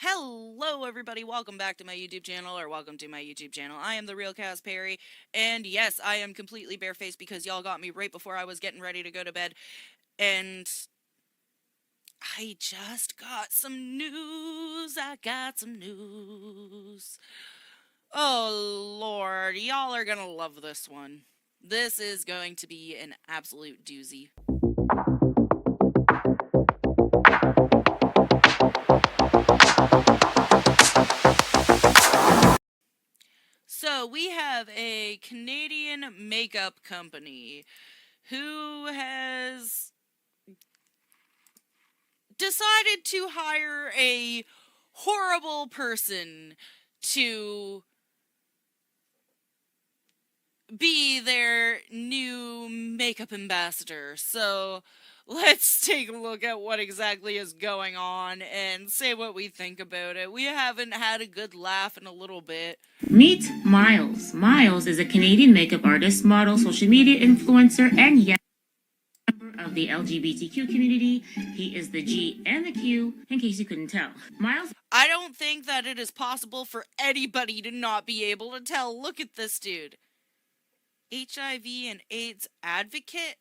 Hello, everybody. Welcome back to my YouTube channel, or welcome to my YouTube channel. I am the real Cas Perry, and yes, I am completely barefaced because y'all got me right before I was getting ready to go to bed, and I just got some news. I got some news. Oh, Lord, y'all are gonna love this one. This is going to be an absolute doozy. So, we have a Canadian makeup company who has decided to hire a horrible person to be their new makeup ambassador. So let's take a look at what exactly is going on and say what we think about it. We haven't had a good laugh in a little bit. Meet Miles. Miles is a Canadian makeup artist, model, social media influencer, and yes, member of the LGBTQ community. He is the G and the Q, in case you couldn't tell. Miles. I don't think that it is possible for anybody to not be able to tell. Look at this dude. HIV and AIDS advocate?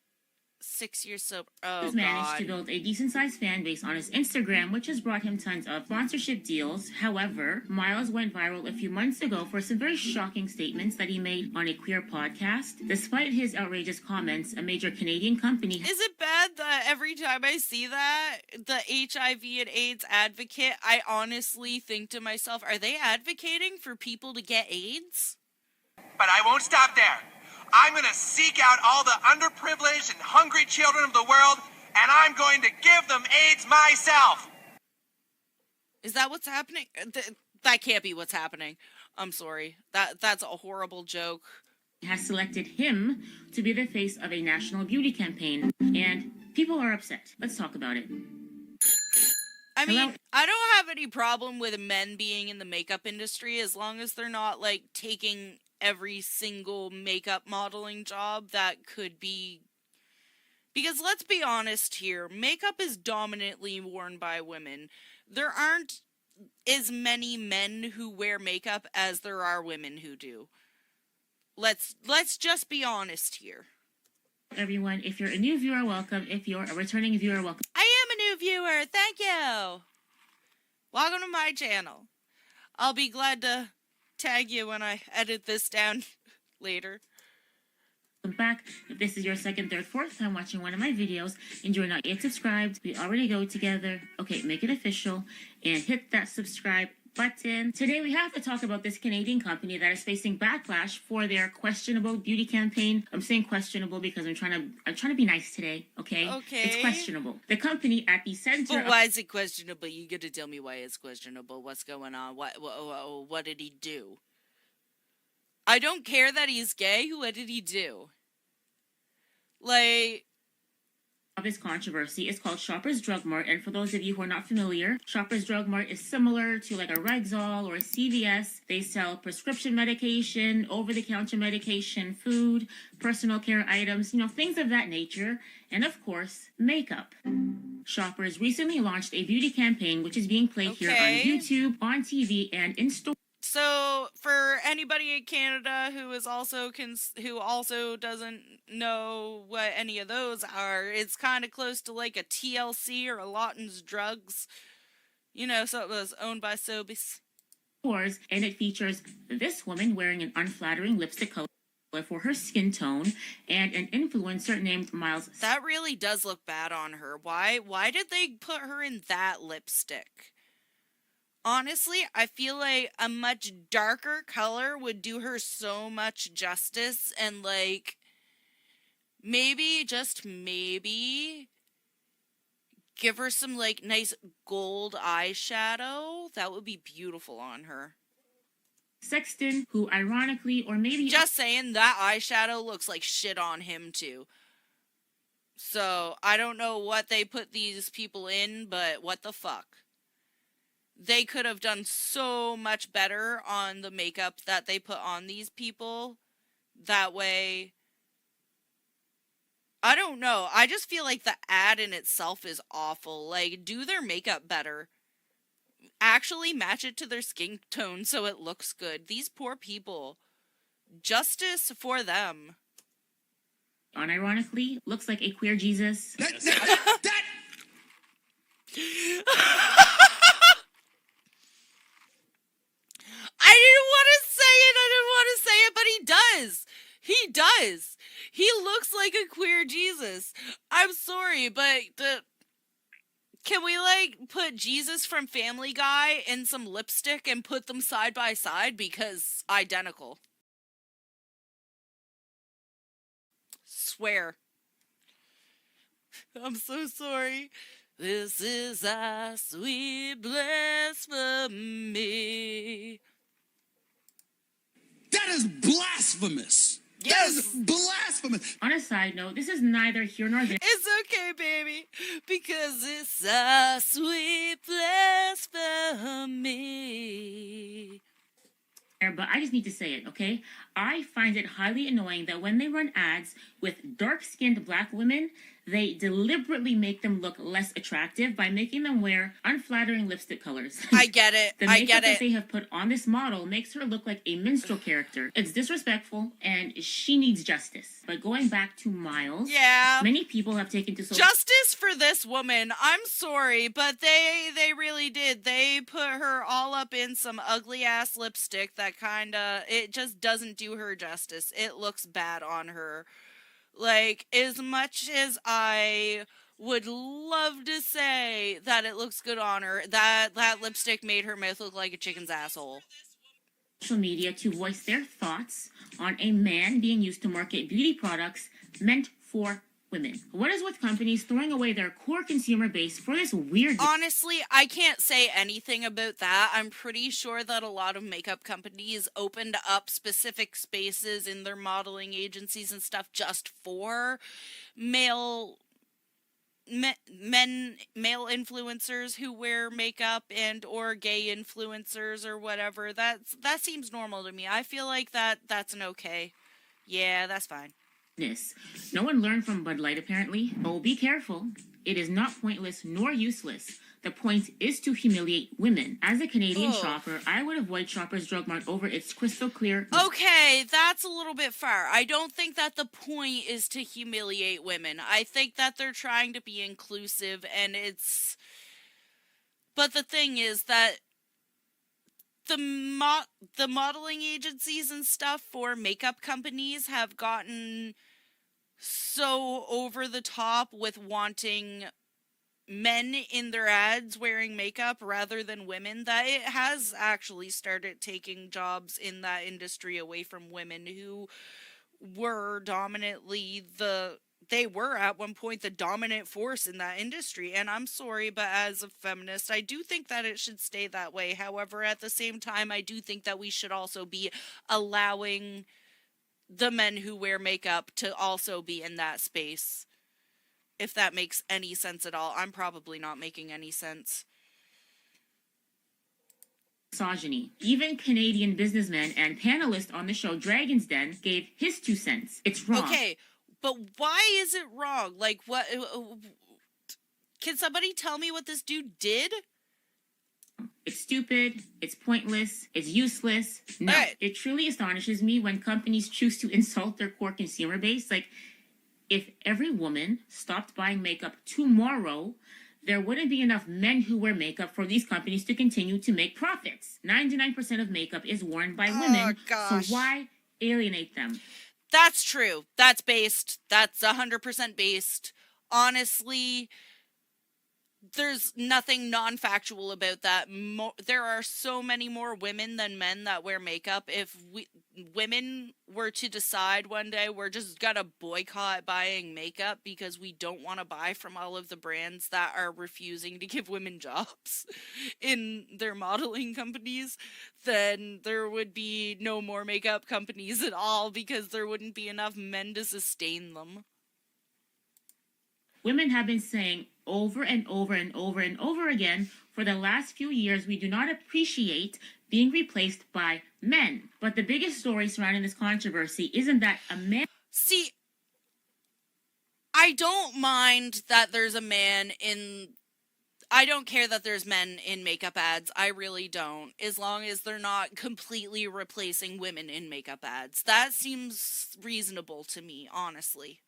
6 years sober. Oh, has managed God. to build a decent-sized fan base on his Instagram, which has brought him tons of sponsorship deals. However, Miles went viral a few months ago for some very shocking statements that he made on a queer podcast. Despite his outrageous comments, a major Canadian company... Is it bad that every time I see that, the HIV and AIDS advocate, I honestly think to myself, are they advocating for people to get AIDS? But I won't stop there. I'm going to seek out all the underprivileged and hungry children of the world, and I'm going to give them AIDS myself. Is that what's happening? That can't be what's happening. I'm sorry. That's a horrible joke. Has selected him to be the face of a national beauty campaign, and people are upset. Let's talk about it. I mean, I don't have any problem with men being in the makeup industry as long as they're not, like, taking every single makeup modeling job that could be... Because let's be honest here, makeup is dominantly worn by women. There aren't as many men who wear makeup as there are women who do. Let's just be honest here. Everyone, if you're a new viewer, welcome. If you're a returning viewer, welcome. I am a new viewer. Thank you. Welcome to my channel. I'll be glad to tag you when I edit this down later. Welcome back. If this is your second, third, fourth time watching one of my videos and you're not yet subscribed, we already go together. Okay, make it official and hit that subscribe button. Today we have to talk about this Canadian company that is facing backlash for their questionable beauty campaign. I'm saying questionable because I'm trying to be nice today, okay? Okay. It's questionable. The company at the center But why is it questionable? You got to tell me why it's questionable. What's going on? What did he do? I don't care that he's gay. What did he do? Like... of this controversy is called Shoppers Drug Mart, and for those of you who are not familiar, Shoppers Drug Mart is similar to like a Rexall or a CVS. They sell prescription medication, over-the-counter medication, food, personal care items, things of that nature, and of course, makeup. Shoppers recently launched a beauty campaign which is being played here on YouTube, on TV, and in stores. So, for anybody in Canada who also doesn't know what any of those are, it's kind of close to like a TLC or a Lawton's Drugs. So it was owned by Sobeys. And it features this woman wearing an unflattering lipstick color for her skin tone, and an influencer named Miles. That really does look bad on her. Why did they put her in that lipstick? Honestly, I feel like a much darker color would do her so much justice, and like, maybe, just maybe, give her some like nice gold eyeshadow. That would be beautiful on her. Sexton, who ironically, or maybe... Just saying, that eyeshadow looks like shit on him too. So, I don't know what they put these people in, but what the fuck. They could have done so much better on the makeup that they put on these people. That way, I don't know. I just feel like the ad in itself is awful. Like, do their makeup better. actually match it to their skin tone so it looks good. These poor people. Justice for them. unironically looks like a queer Jesus. I didn't want to say it, but he does. He does. He looks like a queer Jesus. I'm sorry, but can we, like, put Jesus from Family Guy in some lipstick and put them side by side? Because identical. Swear. I'm so sorry. This is our sweet blasphemy. That is blasphemous. Yes. That is blasphemous. On a side note, this is neither here nor there. It's okay, baby, because it's our sweet blasphemy. But I just need to say it, okay? I find it highly annoying that when they run ads with dark-skinned black women, they deliberately make them look less attractive by making them wear unflattering lipstick colors. I get it. The I makeup get that it. they have put on this model makes her look like a minstrel character. It's disrespectful, and she needs justice. But going back to Miles, Yeah. many people have taken to social Justice for this woman. I'm sorry, but they really did. They put her all up in some ugly ass lipstick that it just doesn't do her justice. It looks bad on her. Like, as much as I would love to say that it looks good on her, that lipstick made her mouth look like a chicken's asshole. media to voice their thoughts on a man being used to market beauty products meant for women. What is with companies throwing away their core consumer base for this weird... Honestly, I can't say anything about that. I'm pretty sure that a lot of makeup companies opened up specific spaces in their modeling agencies and stuff just for male influencers who wear makeup and or gay influencers or whatever. That seems normal to me. I feel like that's an okay. Yeah, that's fine. No one learned from Bud Light, apparently. Oh, be careful. It is not pointless nor useless. The point is to humiliate women. As a Canadian shopper, I would avoid Shoppers Drug Mart over its crystal clear... Okay, that's a little bit far. I don't think that the point is to humiliate women. I think that they're trying to be inclusive, and it's... But the thing is that the modeling agencies and stuff for makeup companies have gotten so over the top with wanting men in their ads wearing makeup rather than women that it has actually started taking jobs in that industry away from women who were they were at one point the dominant force in that industry. And I'm sorry, but as a feminist, I do think that it should stay that way. However, at the same time, I do think that we should also be allowing the men who wear makeup to also be in that space. If that makes any sense at all. I'm probably not making any sense. Misogyny. Even Canadian businessman and panelist on the show Dragon's Den gave his 2 cents. It's wrong. Okay, but why is it wrong? Like, what... Can somebody tell me what this dude did? It's stupid, it's pointless, it's useless. No, Right. It truly astonishes me when companies choose to insult their core consumer base. Like, if every woman stopped buying makeup tomorrow, there wouldn't be enough men who wear makeup for these companies to continue to make profits. 99% of makeup is worn by women, gosh. so why alienate them? That's true. That's based. That's 100% based. Honestly, there's nothing non-factual about that. There are so many more women than men that wear makeup. If women were to decide one day we're just gonna boycott buying makeup because we don't want to buy from all of the brands that are refusing to give women jobs in their modeling companies, then there would be no more makeup companies at all because there wouldn't be enough men to sustain them. Women have been saying over and over and over and over again for the last few years, we do not appreciate being replaced by men. But the biggest story surrounding this controversy isn't that a man... See, I don't mind that there's a man in I don't care that there's men in makeup ads. I really don't. As long as they're not completely replacing women in makeup ads. That seems reasonable to me, honestly.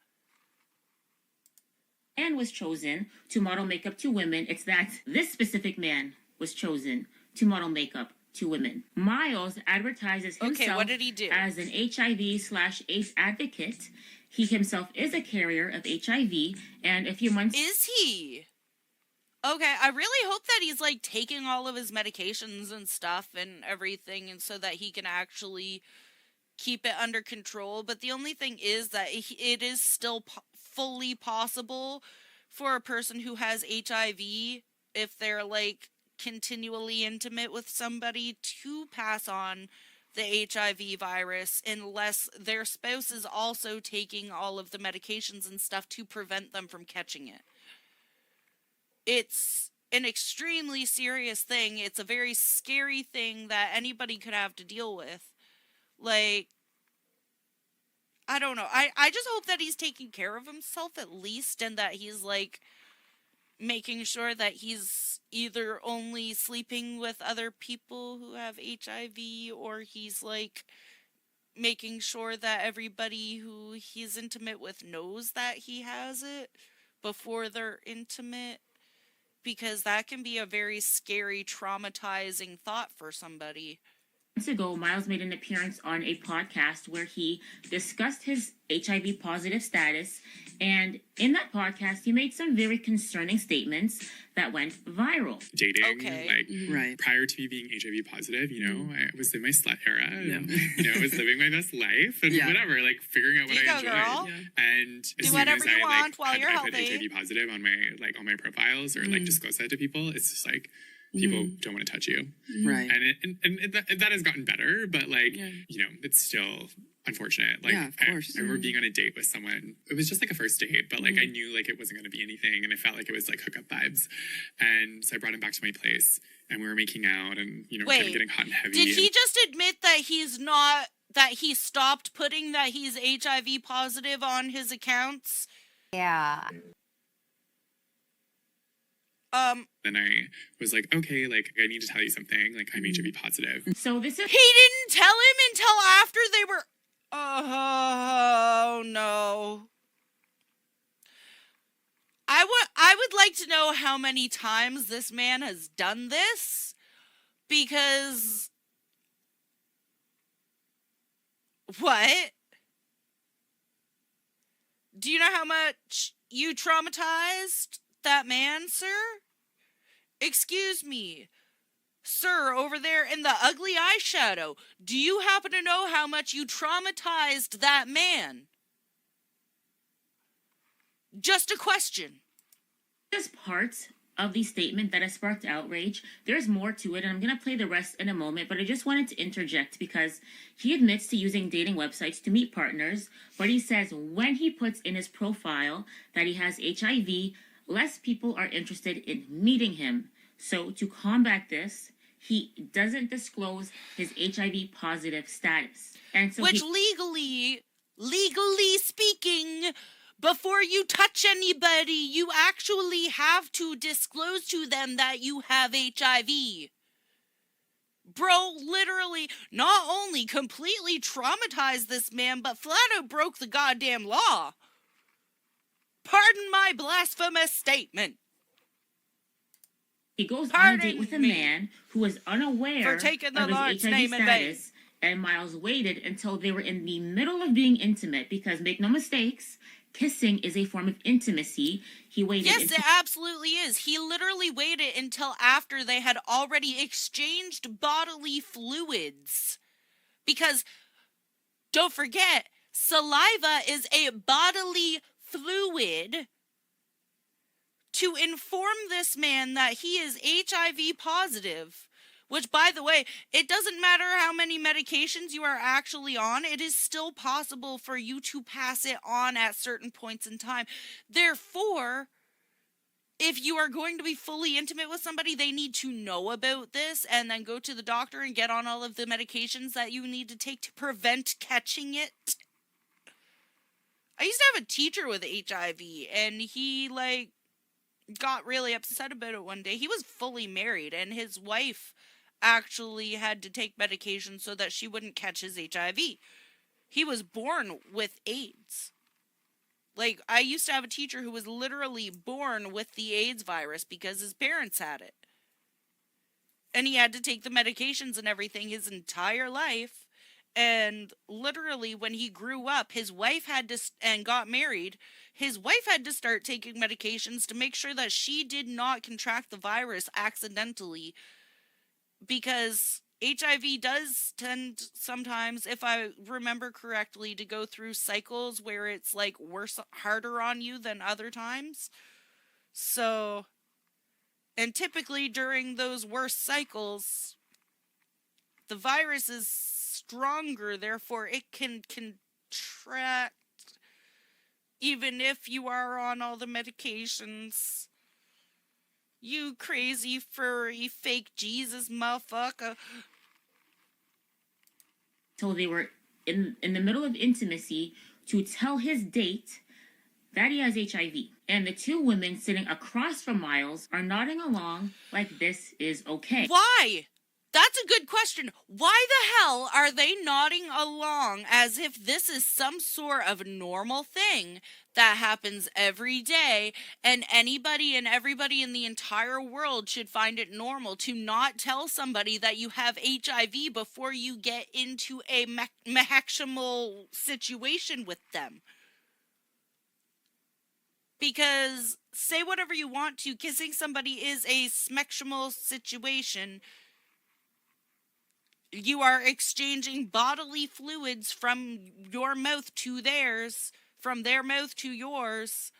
Man was chosen to model makeup to women. It's that this specific man was chosen to model makeup to women. Miles advertises himself what did he do? as an HIV/AIDS advocate. He himself is a carrier of HIV, and a few months... Is he? Okay, I really hope that he's, like, taking all of his medications and stuff and everything, and so that he can actually keep it under control. But the only thing is that it is still fully possible for a person who has HIV, if they're, like, continually intimate with somebody, to pass on the HIV virus unless their spouse is also taking all of the medications and stuff to prevent them from catching it. It's an extremely serious thing. It's a very scary thing that anybody could have to deal with. Like, I don't know. I just hope that he's taking care of himself at least, and that he's, like, making sure that he's either only sleeping with other people who have HIV, or he's, like, making sure that everybody who he's intimate with knows that he has it before they're intimate. Because that can be a very scary, traumatizing thought for somebody. Months ago, Miles made an appearance on a podcast where he discussed his HIV positive status, and in that podcast, he made some very concerning statements that went viral. Dating, Okay. like, prior to me being HIV positive, you know, I was in my slut era, and, you know, I was living my best life, and whatever, like, figuring out what I enjoyed. Girl. And as Do soon whatever as you I, want while like, you're I put healthy. HIV positive on my, like, all my profiles, or, like, disclose that to people, it's just, like, people don't want to touch you. Right. And that has gotten better, but, like, you know, it's still unfortunate. Like, of course. I remember being on a date with someone. It was just, like, a first date, but, like, I knew, like, it wasn't going to be anything, and I felt like it was, like, hookup vibes. And so I brought him back to my place, and we were making out, and, you know, kind of getting hot and heavy. Did he just admit that he stopped putting that he's HIV positive on his accounts? Yeah. Then I was like, okay, like, I need to tell you something. Like, I'm HIV positive. So this is... He didn't tell him until after they were... Oh, no. I would like to know how many times this man has done this, because... What? Do you know how much you traumatized that man, sir? Excuse me. Sir, over there in the ugly eyeshadow, do you happen to know how much you traumatized that man? Just a question. This part of the statement that has sparked outrage. There's more to it, and I'm going to play the rest in a moment, but I just wanted to interject because he admits to using dating websites to meet partners, but he says when he puts in his profile that he has HIV, less people are interested in meeting him. So to combat this, he doesn't disclose his HIV positive status. And so which legally speaking, before you touch anybody, you actually have to disclose to them that you have HIV. Bro literally not only completely traumatized this man, but flat out broke the goddamn law. Pardon my blasphemous statement. He goes on a date with a man who was unaware for taking the of his Lord's HIV name in vain. status, and Miles waited until they were in the middle of being intimate because, make no mistakes, kissing is a form of intimacy. He waited. Yes, it absolutely is. He literally waited until after they had already exchanged bodily fluids. Because, don't forget, saliva is a bodily fluid to inform this man that he is HIV positive. Which, by the way, it doesn't matter how many medications you are actually on, it is still possible for you to pass it on at certain points in time. Therefore, if you are going to be fully intimate with somebody, they need to know about this and then go to the doctor and get on all of the medications that you need to take to prevent catching it. I used to have a teacher with HIV, and he, got really upset about it one day. He was fully married, and his wife actually had to take medication so that she wouldn't catch his HIV. He was born with AIDS. Like, I used to have a teacher who was literally born with the AIDS virus because his parents had it. And he had to take the medications and everything his entire life. And literally, when he grew up, his wife had to, and got married, his wife had to start taking medications to make sure that she did not contract the virus accidentally. Because HIV does tend sometimes, if I remember correctly, to go through cycles where it's like worse, harder on you than other times. So, and typically during those worst cycles, the virus is stronger, therefore it can contract even if you are on all the medications. You crazy, furry, fake Jesus motherfucker. So they were in the middle of intimacy to tell his date that he has HIV. And the two women sitting across from Miles are nodding along like this is okay. Why? That's a good question. Why the hell are they nodding along as if this is some sort of normal thing that happens every day, and anybody and everybody in the entire world should find it normal to not tell somebody that you have HIV before you get into a sexual situation with them? Because say whatever you want to, kissing somebody is a sexual situation. You are exchanging bodily fluids from your mouth to theirs, from their mouth to yours.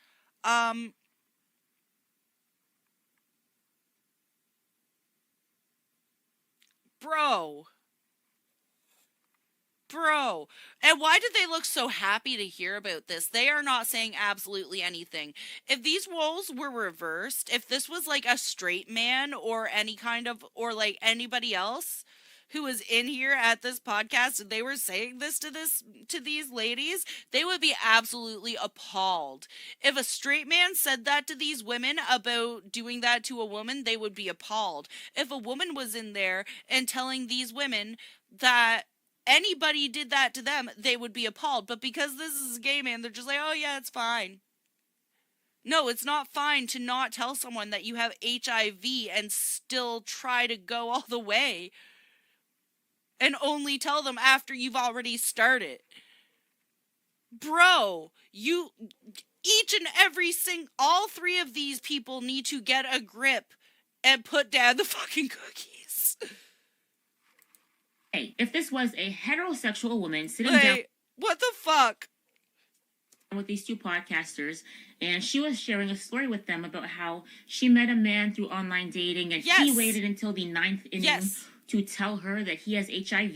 Bro. And why did they look so happy to hear about this? They are not saying absolutely anything. If these roles were reversed, if this was like a straight man or any kind of, or like anybody else who was in here at this podcast and they were saying this to these ladies, they would be absolutely appalled. If a straight man said that to these women about doing that to a woman, they would be appalled. If a woman was in there and telling these women that anybody did that to them, they would be appalled. But because this is a gay man, they're just like, oh yeah, it's fine. No, it's not fine to not tell someone that you have HIV and still try to go all the way. And only tell them after you've already started. Bro, each and every all three of these people need to get a grip and put down the fucking cookies. Hey, if this was a heterosexual woman sitting down... What the fuck? With these two podcasters, and she was sharing a story with them about how she met a man through online dating, and he waited until the 9th inning to tell her that he has HIV,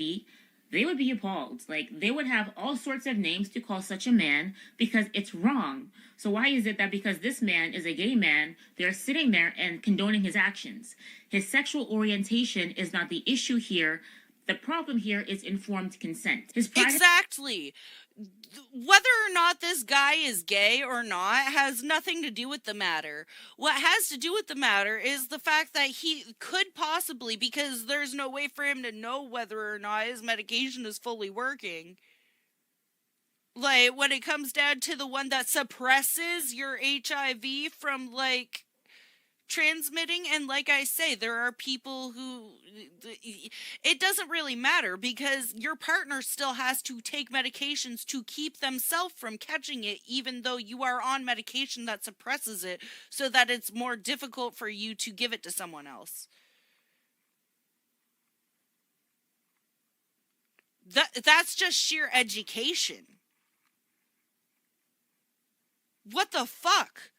they would be appalled. Like, they would have all sorts of names to call such a man because it's wrong. So why is it that because this man is a gay man, they're sitting there and condoning his actions? His sexual orientation is not the issue here. The problem here is informed consent. Exactly. Whether or not this guy is gay or not has nothing to do with the matter. What has to do with the matter is the fact that he could possibly, because there's no way for him to know whether or not his medication is fully working. Like, when it comes down to the one that suppresses your HIV from, like, transmitting, and like I say, there are people who it doesn't really matter because your partner still has to take medications to keep themselves from catching it, even though you are on medication that suppresses it so that it's more difficult for you to give it to someone else. That's just sheer education. What the fuck?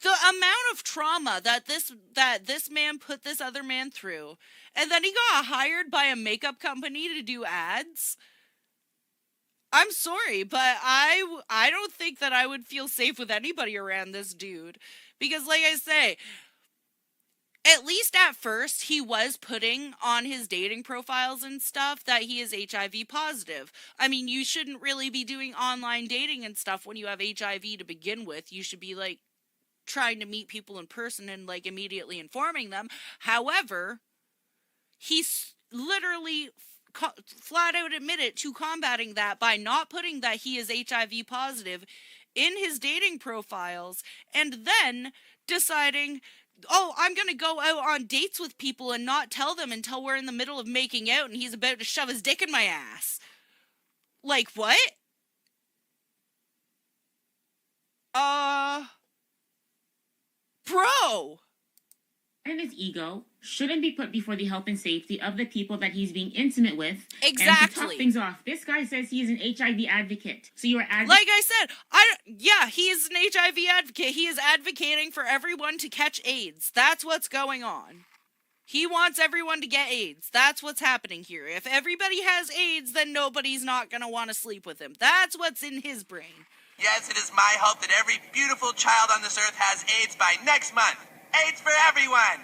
The amount of trauma that this man put this other man through, and then he got hired by a makeup company to do ads. I'm sorry, but I don't think that I would feel safe with anybody around this dude. Because like I say, at least at first, he was putting on his dating profiles and stuff that he is HIV positive. I mean, you shouldn't really be doing online dating and stuff when you have HIV to begin with. You should be like, trying to meet people in person and like immediately informing them. However, he's literally flat out admitted to combating that by not putting that he is HIV positive in his dating profiles, and then deciding, oh, I'm going to go out on dates with people and not tell them until we're in the middle of making out and he's about to shove his dick in my ass. Like, what? Bro! And his ego shouldn't be put before the health and safety of the people that he's being intimate with. Exactly. And to top things off, this guy says he is an HIV advocate. So you're advocating. Like I said, he is an HIV advocate. He is advocating for everyone to catch AIDS. That's what's going on. He wants everyone to get AIDS. That's what's happening here. If everybody has AIDS, then nobody's not going to want to sleep with him. That's what's in his brain. Yes, it is my hope that every beautiful child on this earth has AIDS by next month. AIDS for everyone!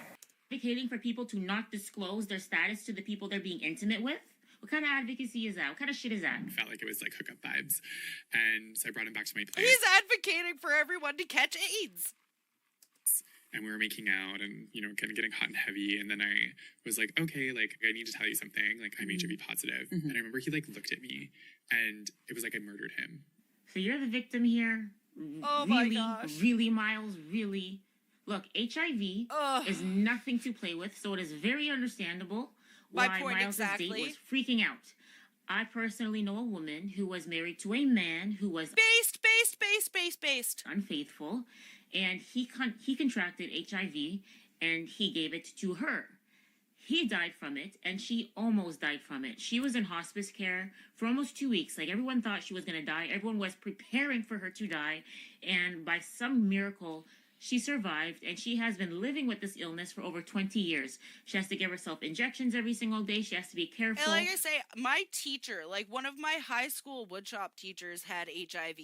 Advocating for people to not disclose their status to the people they're being intimate with? What kind of advocacy is that? What kind of shit is that? I felt like it was like hookup vibes. And so I brought him back to my place. He's advocating for everyone to catch AIDS. And we were making out and, you know, kind of getting hot and heavy. And then I was like, okay, like, I need to tell you something. Like, I'm HIV positive. And I remember he, like, looked at me and it was like I murdered him. So you're the victim here? Oh, really, my gosh. Really, Miles? Really? Look, HIV is nothing to play with, so it is very understandable why Miles' date was freaking out. I personally know a woman who was married to a man who was based unfaithful, and he contracted HIV, and he gave it to her. He died from it, and she almost died from it. She was in hospice care for almost 2 weeks. Like, everyone thought she was going to die. Everyone was preparing for her to die, and by some miracle, she survived, and she has been living with this illness for over 20 years. She has to give herself injections every single day. She has to be careful. And like I say, my teacher, like one of my high school woodshop teachers had HIV.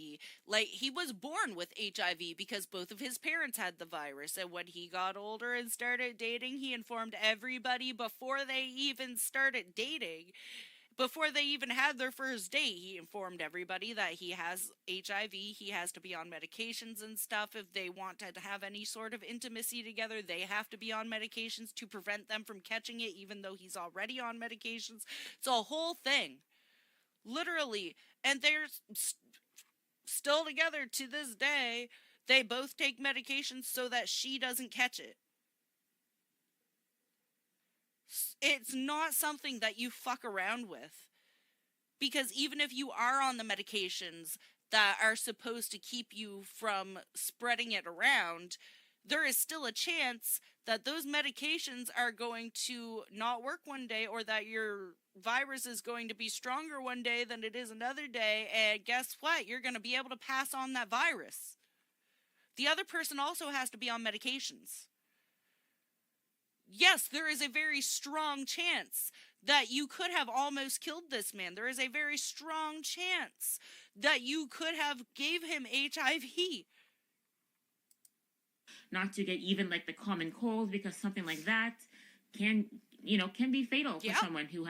Like, he was born with HIV because both of his parents had the virus. And when he got older and started dating, he informed everybody before they even started dating. Before they even had their first date, he informed everybody that he has HIV. He has to be on medications and stuff. If they want to have any sort of intimacy together, they have to be on medications to prevent them from catching it, even though he's already on medications. It's a whole thing. Literally. And they're still together to this day. They both take medications so that she doesn't catch it. It's not something that you fuck around with. Because even if you are on the medications that are supposed to keep you from spreading it around, there is still a chance that those medications are going to not work one day, or that your virus is going to be stronger one day than it is another day, and guess what? You're going to be able to pass on that virus. The other person also has to be on medications. Yes, there is a very strong chance that you could have almost killed this man. There is a very strong chance that you could have gave him HIV. Not to get even like the common cold, because something like that can be fatal for someone who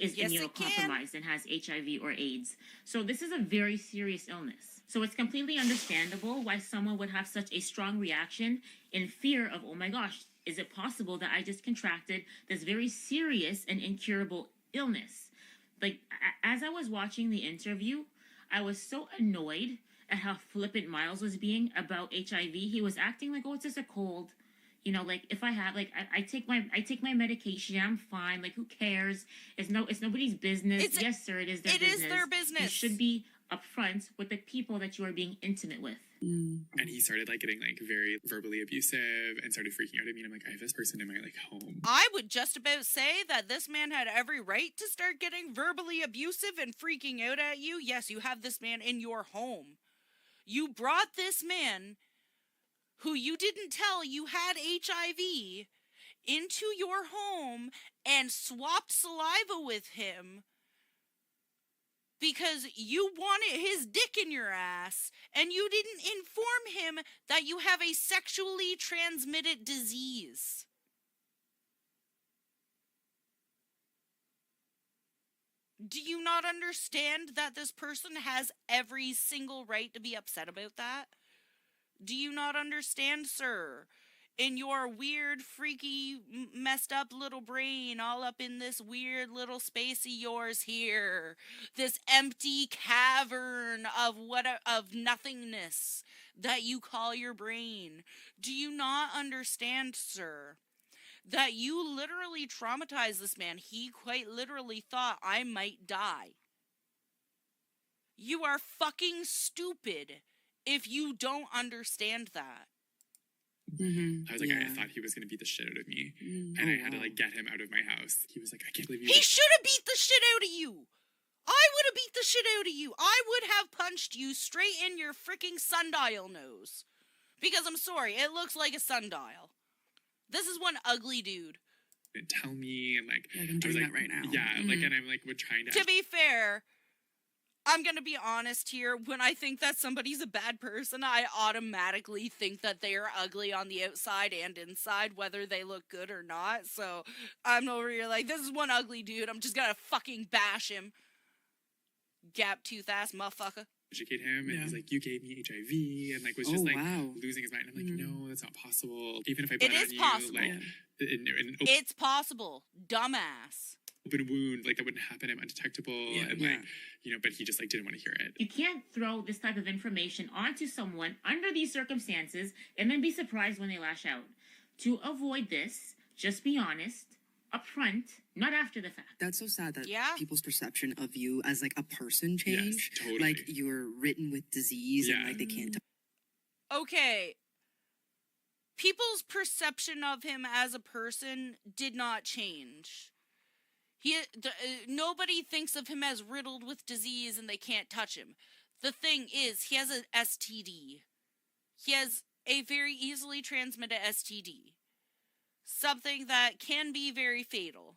is immunocompromised and has HIV or AIDS. So this is a very serious illness. So it's completely understandable why someone would have such a strong reaction in fear of, oh my gosh, is it possible that I just contracted this very serious and incurable illness? Like, as I was watching the interview, I was so annoyed at how flippant Miles was being about HIV. He was acting like, oh, it's just a cold. You know, like, if I have, like, I take my medication, I'm fine. Like, who cares? It's nobody's business. Yes, sir, it is their business. It is their business. You should be upfront with the people that you are being intimate with. And he started like getting like very verbally abusive and started freaking out at me. And I'm like, I have this person in my like home. I would just about say that this man had every right to start getting verbally abusive and freaking out at you. Yes, you have this man in your home. You brought this man who you didn't tell you had HIV into your home and swapped saliva with him because you wanted his dick in your ass, and you didn't inform him that you have a sexually transmitted disease. Do you not understand that this person has every single right to be upset about that? Do you not understand, sir? In your weird, freaky, messed up little brain, all up in this weird little space of yours here, this empty cavern of nothingness that you call your brain. Do you not understand, sir, that you literally traumatized this man? He quite literally thought, I might die. You are fucking stupid if you don't understand that. I was like, I thought he was going to beat the shit out of me. And I had to, like, get him out of my house. He was like, I can't believe you. He should have beat the shit out of you. I would have beat the shit out of you. I would have punched you straight in your freaking sundial nose. Because I'm sorry, it looks like a sundial. This is one ugly dude. And tell me, and like, I'm doing that right now. Yeah, like, and I'm like, we're trying to. To be fair, I'm gonna be honest here. When I think that somebody's a bad person, I automatically think that they are ugly on the outside and inside, whether they look good or not. So I'm over here like, this is one ugly dude. I'm just gonna fucking bash him. Gap tooth ass motherfucker. Educate him, and he's like, you gave me HIV, and like was just like losing his mind. I'm like, no, that's not possible. Even if I put it is on possible. you, like, It's possible, dumbass. Open wound, like that wouldn't happen. I'm undetectable, and like, you know, but he just like didn't want to hear it. You can't throw this type of information onto someone under these circumstances and then be surprised when they lash out. To avoid this, just be honest, upfront, not after the fact. That's so sad that Yeah. people's perception of you as like a person change. Yes, totally. Like you're written with disease and like they can't. Okay. People's perception of him as a person did not change. Nobody thinks of him as riddled with disease and they can't touch him. The thing is, he has an STD. He has a very easily transmitted STD. Something that can be very fatal.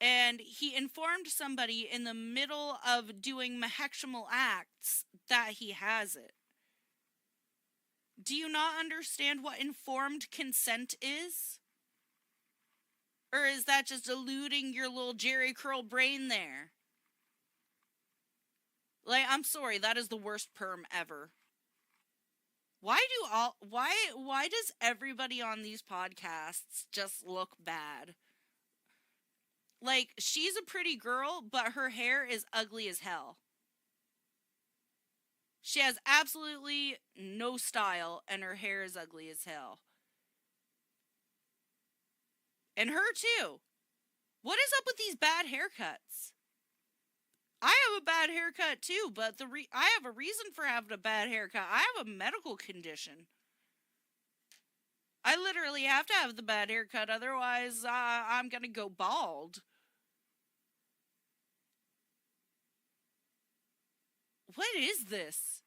And he informed somebody in the middle of doing mahexumal acts that he has it. Do you not understand what informed consent is? Or is that just eluding your little Jerry curl brain there? Like, I'm sorry, that is the worst perm ever. Why does everybody on these podcasts just look bad? Like, she's a pretty girl, but her hair is ugly as hell. She has absolutely no style, and her hair is ugly as hell. And her too. What is up with these bad haircuts? I have a bad haircut too, but I have a reason for having a bad haircut. I have a medical condition. I literally have to have the bad haircut, otherwise I'm gonna go bald. What is this?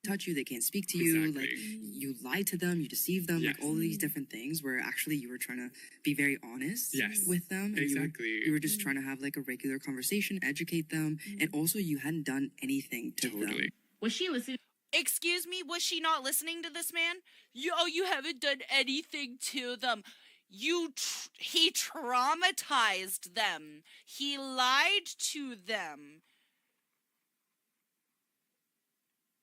Touch you, they can't speak to you, Exactly. like you lie to them, you deceive them, like all these different things where actually you were trying to be very honest with them. And Exactly. You were just trying to have like a regular conversation, educate them, and also you hadn't done anything to them. Was she listening? Excuse me, was she not listening to this man? You haven't done anything to them. He traumatized them. He lied to them.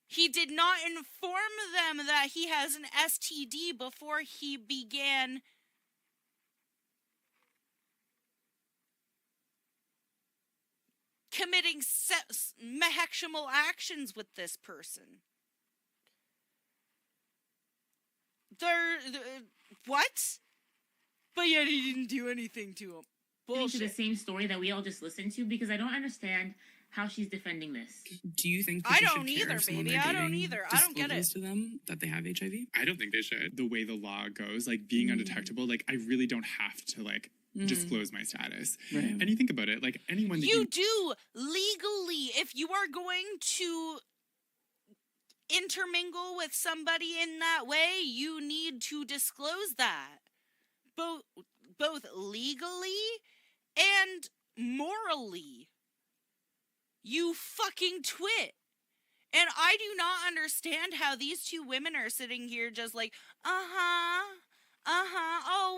He did not inform them that he has an STD before he began committing mahexumal actions with this person. What? But yet he didn't do anything to him. Bullshit. To the same story that we all just listened to, because I don't understand how she's defending this. Do you think I don't either, baby. I don't either. I don't get it. To them that they have HIV? I don't think they should. The way the law goes, like being undetectable, like I really don't have to like disclose my status. Right. And you think about it, like anyone that you do legally. If you are going to intermingle with somebody in that way, you need to disclose that. Both legally and morally. You fucking twit. And I do not understand how these two women are sitting here just like, oh,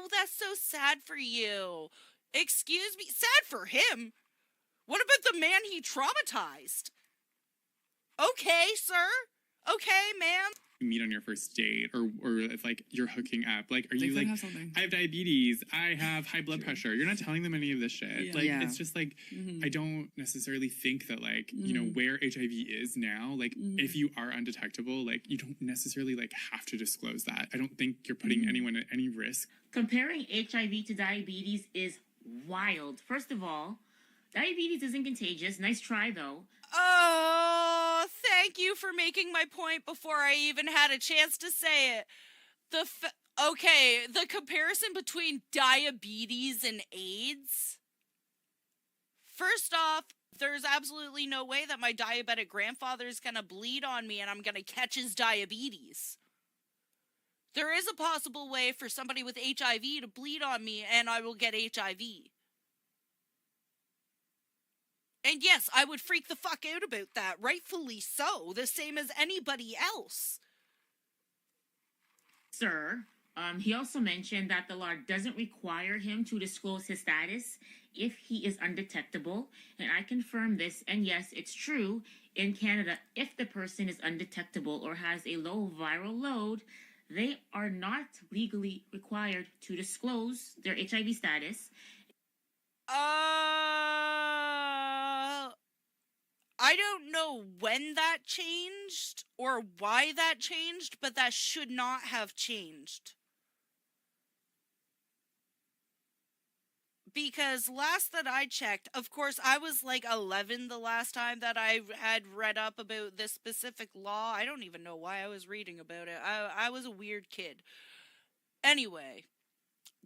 that's so sad for you. Excuse me, sad for him? What about the man he traumatized? Okay, sir. Okay, ma'am. meet on your first date, or if like you're hooking up, like are They you could like have something. I have diabetes, I have high blood pressure. You're not telling them any of this shit. Yeah. Like Yeah. it's just like I don't necessarily think that like you know where HIV is now. Like if you are undetectable, like you don't necessarily like have to disclose that. I don't think you're putting anyone at any risk. Comparing HIV to diabetes is wild. First of all, diabetes isn't contagious. Nice try, though. Oh, thank you for making my point before I even had a chance to say it. Okay, the comparison between diabetes and AIDS. First off, there's absolutely no way that my diabetic grandfather is gonna bleed on me and I'm gonna catch his diabetes. There is a possible way for somebody with HIV to bleed on me and I will get HIV. And yes, I would freak the fuck out about that, rightfully so, the same as anybody else. Sir, he also mentioned that the law doesn't require him to disclose his status if he is undetectable. And I confirm this, and yes, it's true. In Canada, if the person is undetectable or has a low viral load, they are not legally required to disclose their HIV status. I don't know when that changed or why that changed, but that should not have changed. Because last that I checked, of course, I was like 11 the last time that I had read up about this specific law. I don't even know why I was reading about it. I was a weird kid. Anyway,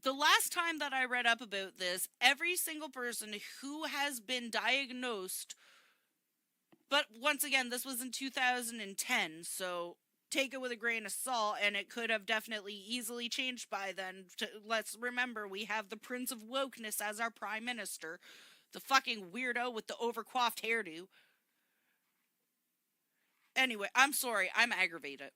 the last time that I read up about this, every single person who has been diagnosed, but once again, this was in 2010, so take it with a grain of salt, and it could have definitely easily changed by then. Let's remember, we have the Prince of Wokeness as our Prime Minister, the fucking weirdo with the overcoiffed hairdo. Anyway, I'm sorry, I'm aggravated.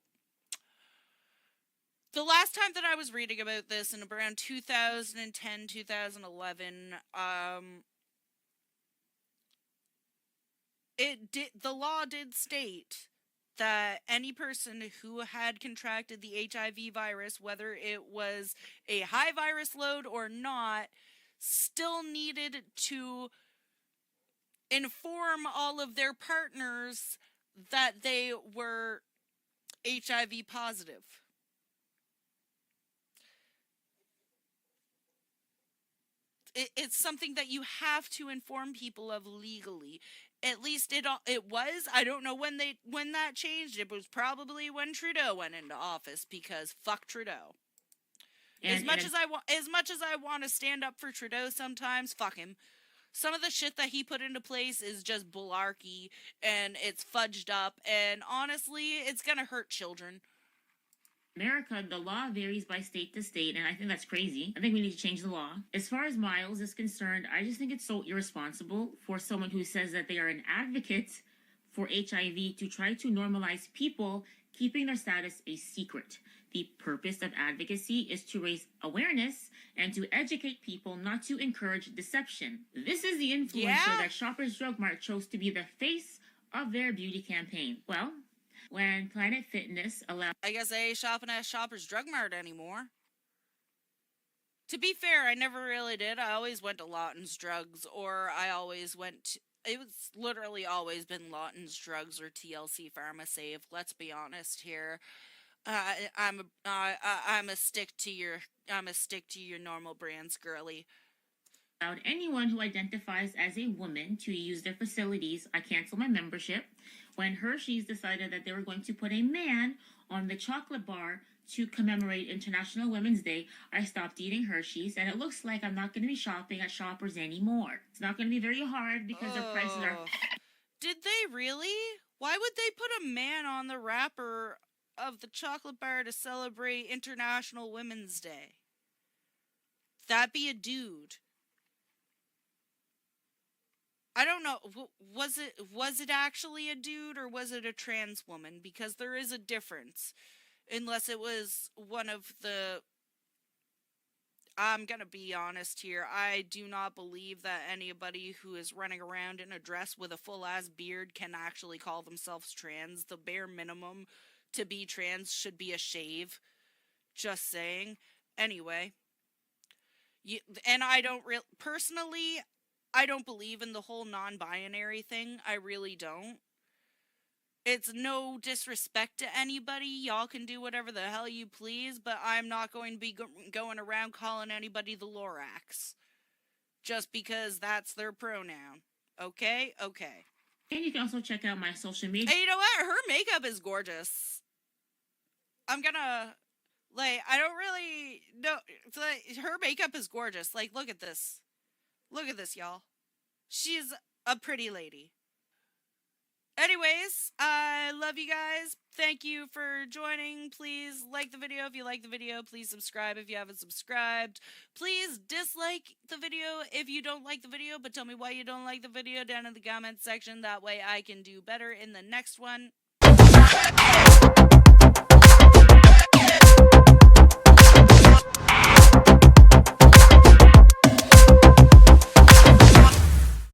The last time that I was reading about this, in around 2010, 2011, the law did state that any person who had contracted the HIV virus, whether it was a high virus load or not, still needed to inform all of their partners that they were HIV positive. It's something that you have to inform people of legally. At least it was. I don't know when that changed. It was probably when Trudeau went into office, because fuck Trudeau. As much as I want to stand up for Trudeau sometimes, fuck him. Some of the shit that he put into place is just bularchy, and it's fudged up, and honestly, it's gonna hurt children. America, the law varies by state to state, and I think that's crazy. I think we need to change the law. As far as Miles is concerned, I just think it's so irresponsible for someone who says that they are an advocate for HIV to try to normalize people keeping their status a secret. The purpose of advocacy is to raise awareness and to educate people, not to encourage deception. This is the influencer that Shoppers Drug Mart chose to be the face of their beauty campaign. Well, when Planet Fitness allowed... I guess I ain't shopping at Shoppers Drug Mart anymore. To be fair, I never really did. I always went to Lawton's Drugs, or I always went... It was literally always been Lawton's Drugs or TLC PharmaSave. Let's be honest here. I'm a stick to your normal brands, girly. Allowed anyone who identifies as a woman to use their facilities. I canceled my membership. When Hershey's decided that they were going to put a man on the chocolate bar to commemorate International Women's Day, I stopped eating Hershey's, and it looks like I'm not going to be shopping at Shoppers anymore. It's not going to be very hard because their prices are... Did they really? Why would they put a man on the wrapper of the chocolate bar to celebrate International Women's Day? That'd be a dude. I don't know. Was it actually a dude, or was it a trans woman? Because there is a difference. Unless it was one of the... I'm gonna be honest here. I do not believe that anybody who is running around in a dress with a full-ass beard can actually call themselves trans. The bare minimum to be trans should be a shave. Just saying. Anyway. And I don't personally, I don't believe in the whole non-binary thing. I really don't. It's no disrespect to anybody. Y'all can do whatever the hell you please, but I'm not going to be going around calling anybody the Lorax. Just because that's their pronoun. Okay? Okay. And you can also check out my social media. Hey, you know what? Her makeup is gorgeous. I'm gonna... Like, I don't really know. Like, her makeup is gorgeous. Like, look at this. Look at this, y'all. She's a pretty lady. Anyways, I love you guys. Thank you for joining. Please like the video if you like the video. Please subscribe if you haven't subscribed. Please dislike the video if you don't like the video, but tell me why you don't like the video down in the comment section. That way I can do better in the next one.